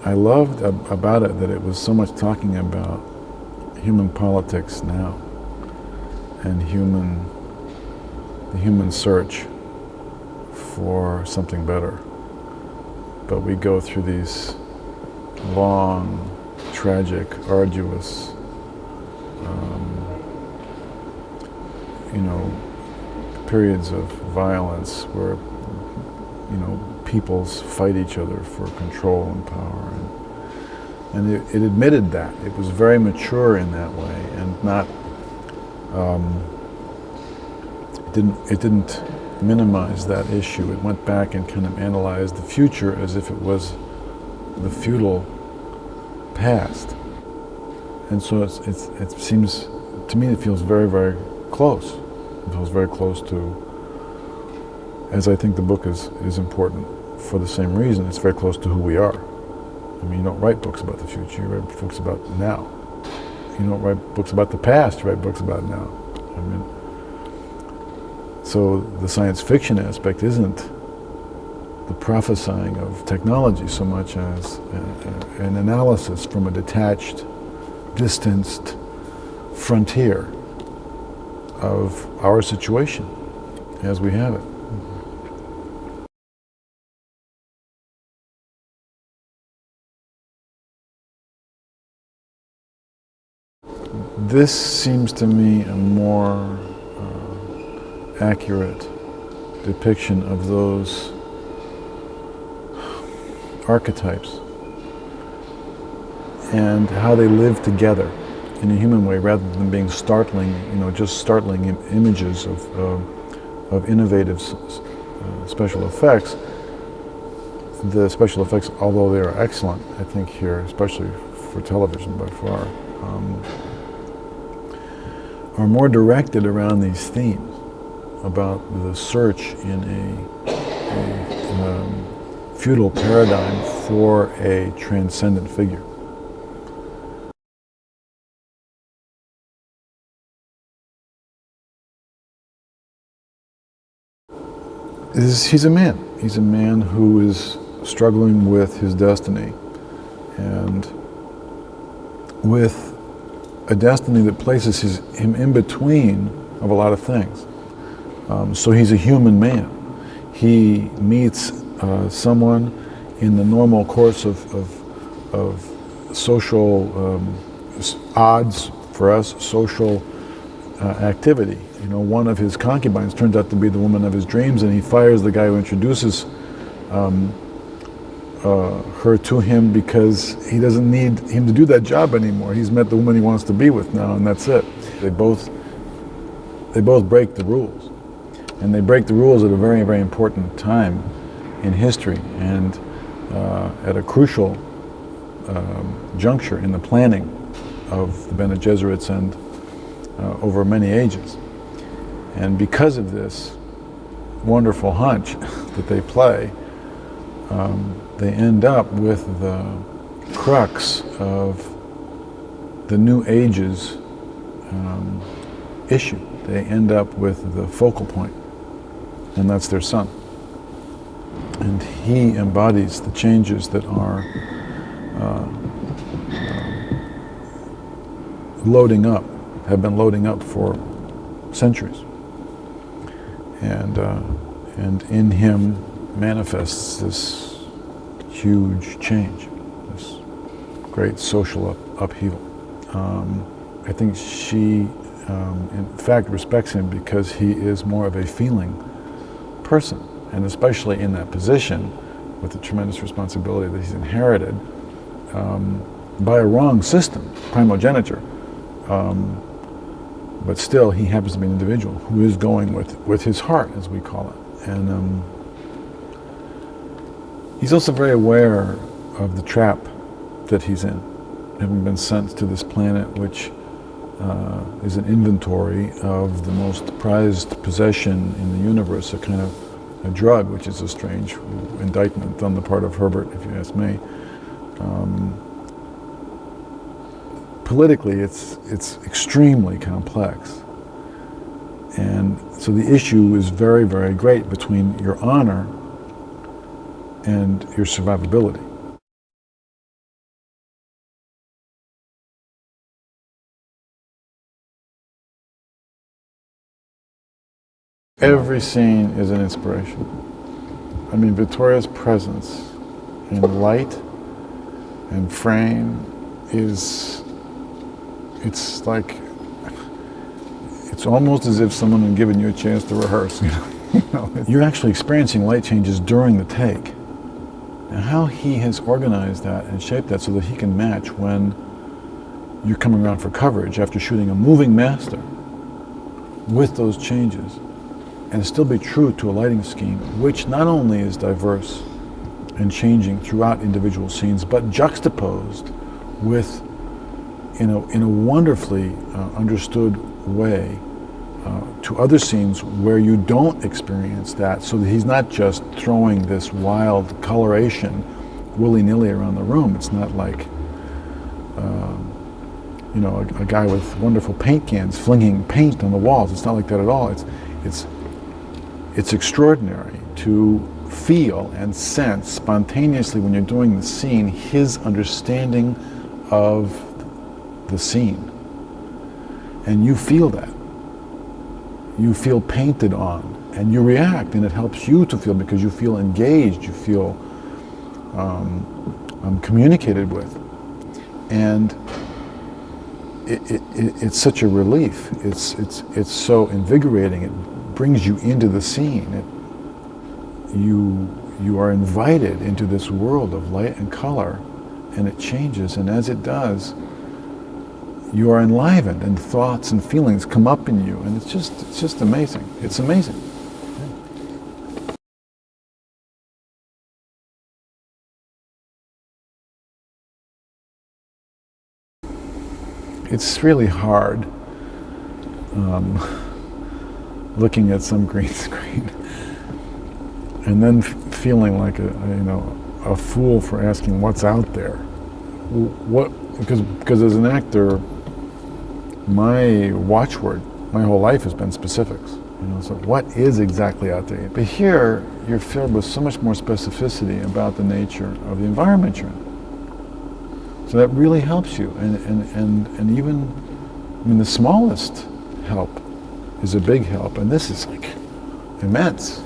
I loved about it that it was so much talking about human politics now and the human search for something better. But we go through these long, tragic, arduous, periods of violence where, peoples fight each other for control and power. And it admitted that. It was very mature in that way, and not, it didn't minimize that issue. It went back and kind of analyzed the future as if it was the feudal past. And so it seems, to me, it feels very, very close. It feels very close to, as I think the book is important for the same reason, it's very close to who we are. I mean, you don't write books about the future, you write books about now. You don't write books about the past, you write books about now. I mean, so the science fiction aspect isn't the prophesying of technology so much as an analysis from a detached, distanced frontier of our situation as we have it. This seems to me a more accurate depiction of those archetypes and how they live together in a human way rather than being startling, just startling images of innovative special effects. The special effects, although they are excellent, I think here, especially for television by far, are more directed around these themes about the search in a feudal paradigm for a transcendent figure. He's a man. He's a man who is struggling with his destiny and with a destiny that places him in between of a lot of things. So he's a human man. He meets someone in the normal course of social odds for us, social activity. One of his concubines turns out to be the woman of his dreams, and he fires the guy who introduces her to him because he doesn't need him to do that job anymore. He's met the woman he wants to be with now, and that's it. They both break the rules, and they break the rules at a very, very important time in history and at a crucial juncture in the planning of the Bene Gesserits and over many ages. And because of this wonderful hunch that they play, they end up with the crux of the New Age's issue. They end up with the focal point, and that's their son. And he embodies the changes that are loading up, have been loading up for centuries. And in him manifests this huge change, this great social upheaval. I think she, in fact, respects him because he is more of a feeling person, and especially in that position, with the tremendous responsibility that he's inherited by a wrong system, primogeniture. But still, he happens to be an individual who is going with his heart, as we call it. And he's also very aware of the trap that he's in, having been sent to this planet, which is an inventory of the most prized possession in the universe, a kind of a drug, which is a strange indictment on the part of Herbert, if you ask me. Politically, it's extremely complex. And so the issue is very, very great between your honor and your survivability. Every scene is an inspiration. I mean, Vittorio's presence in light and frame is, it's like, it's almost as if someone had given you a chance to rehearse, You're actually experiencing light changes during the take. And how he has organized that and shaped that so that he can match when you're coming around for coverage after shooting a moving master with those changes, and still be true to a lighting scheme which not only is diverse and changing throughout individual scenes, but juxtaposed with, in a wonderfully understood way, to other scenes where you don't experience that, so that he's not just throwing this wild coloration willy-nilly around the room. It's not like a guy with wonderful paint cans flinging paint on the walls. It's not like that at all. It's extraordinary to feel and sense spontaneously when you're doing the scene his understanding of the scene, and you feel that. You feel painted on, and you react, and it helps you to feel, because you feel engaged, you feel communicated with, and it's such a relief. It's so invigorating. It brings you into the scene. You are invited into this world of light and color, and it changes, and as it does, you are enlivened, and thoughts and feelings come up in you, and it's just amazing. It's amazing. It's really hard looking at some green screen and then feeling like a fool for asking what's out there. Because as an actor, my watchword my whole life has been specifics. So what is exactly out there? But here, you're filled with so much more specificity about the nature of the environment you're in. So that really helps you, and even, the smallest help is a big help, and this is like immense.